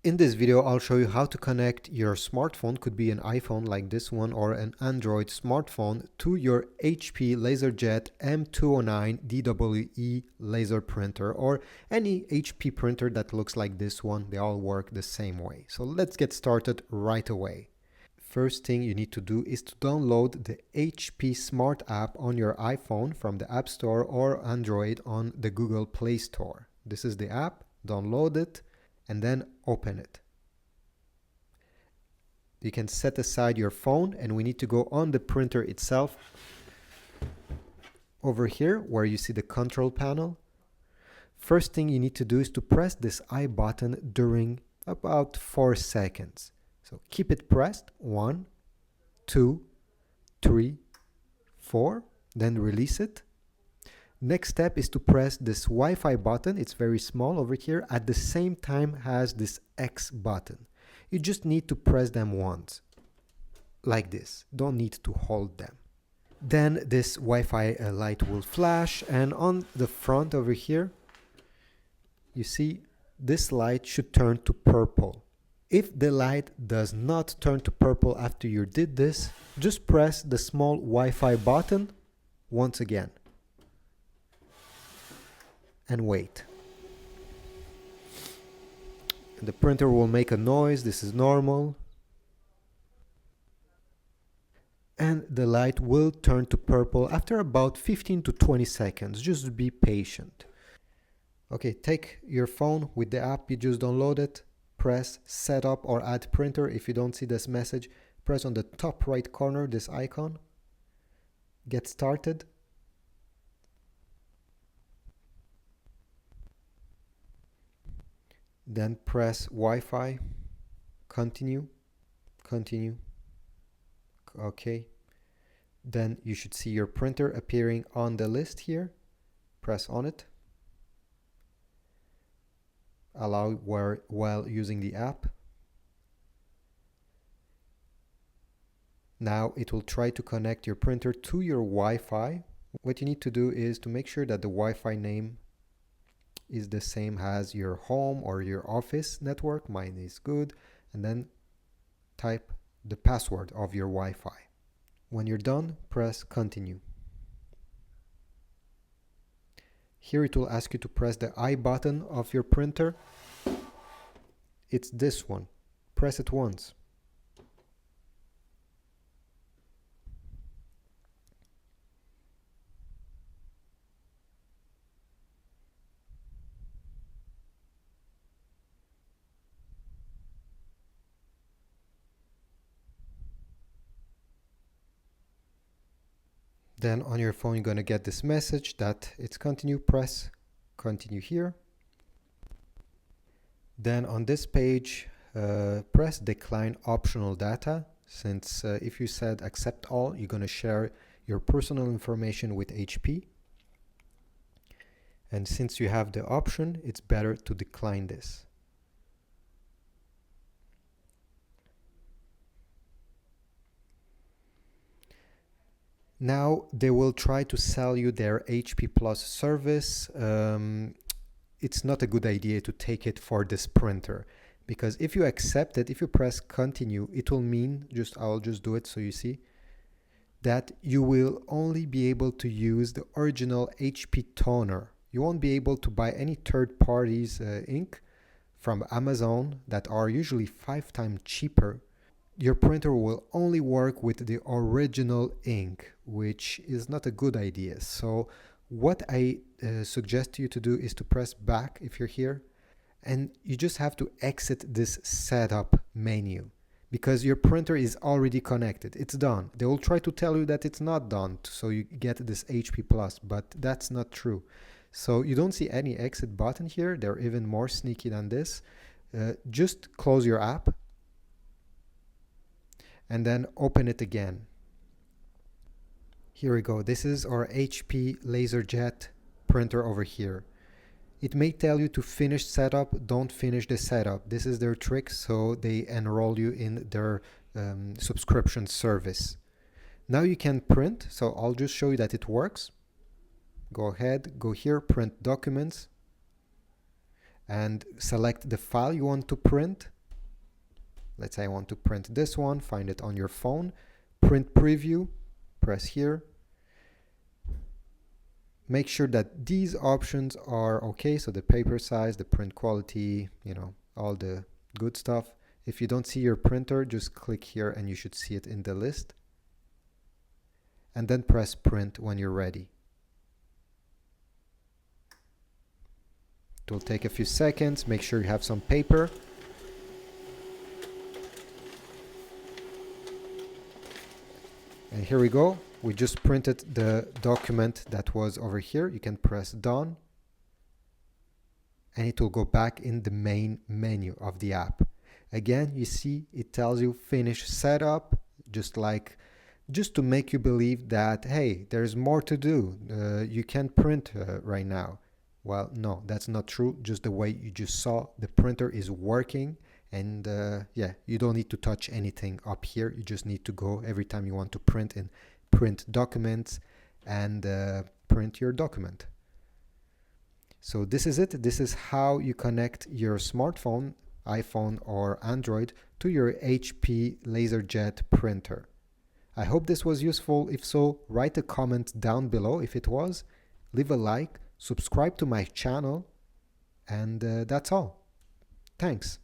In this video, I'll show you how to connect your smartphone, could be an iPhone like this one or an Android smartphone, to your HP LaserJet M209dwe laser printer or any HP printer that looks like this one. They all work the same way. So let's get started right away. First thing you need to do is to download the HP Smart app on your iPhone from the App Store or Android on the Google Play Store. This is the app. Download it and then open it. You can set aside your phone and we need to go on the printer itself. Over here where you see the control panel, first thing you need to do is to press this I button during about 4 seconds. So keep it pressed, 1, 2, 3, 4, then release it. Next step is to press this Wi-Fi button. It's very small over here. At the same time has this X button. You just need to press them once, like this. Don't need to hold them. Then this Wi-Fi light will flash, and on the front over here, you see this light should turn to purple. If the light does not turn to purple after you did this, just press the small Wi-Fi button once again. And wait. The printer will make a noise. This is normal. And the light will turn to purple after about 15 to 20 seconds. Just be patient. Okay, take your phone with the app you just downloaded. Press Setup or Add Printer. If you don't see this message, press on the top right corner this icon. Get started. Then press Wi-Fi, continue, continue, okay. Then you should see your printer appearing on the list here. Press on it. Allow while using the app. Now it will try to connect your printer to your Wi-Fi. What you need to do is to make sure that the Wi-Fi name is the same as your home or your office network. Mine is good. And then type the password of your Wi-Fi. When you're done, press continue. Here it will ask you to press the I button of your printer. It's this one. Press it once. Then on your phone, you're going to get this message that it's continue. Press continue here. Then on this page, press decline optional data. Since if you said accept all, you're going to share your personal information with HP. And since you have the option, it's better to decline this. Now they will try to sell you their HP Plus service. It's not a good idea to take it for this printer, because if you accept it, if you press continue, it will mean, I'll just do it so you see, that you will only be able to use the original HP toner. You won't be able to buy any third parties ink from Amazon that are usually 5 times cheaper. Your printer will only work with the original ink, which is not a good idea. So what I suggest you to do is to press back if you're here, and you just have to exit this setup menu because your printer is already connected. It's done. They will try to tell you that it's not done, so you get this HP Plus, but that's not true. So you don't see any exit button here. They're even more sneaky than this. Just close your app and then open it again. Here we go. This is our HP LaserJet printer over here. It may tell you to finish setup. Don't finish the setup. This is their trick, so they enroll you in their subscription service. Now you can print, so I'll just show you that it works. Go ahead, go here, print documents, and select the file you want to print. Let's say I want to print this one, find it on your phone, print preview, press here. Make sure that these options are okay, so the paper size, the print quality, all the good stuff. If you don't see your printer, just click here and you should see it in the list. And then press print when you're ready. It will take a few seconds. Make sure you have some paper. And here we go. We just printed the document that was over here. You can press done. And it will go back in the main menu of the app. Again, you see it tells you finish setup, just to make you believe that, hey, there's more to do. You can't print right now. Well, no, that's not true. Just the way you just saw, the printer is working. And yeah, you don't need to touch anything up here. You just need to go every time you want to print in print documents and print your document. So this is it. This is how you connect your smartphone, iPhone or Android, to your HP LaserJet printer. I hope this was useful. If so, write a comment down below if it was. Leave a like, subscribe to my channel, and that's all. Thanks.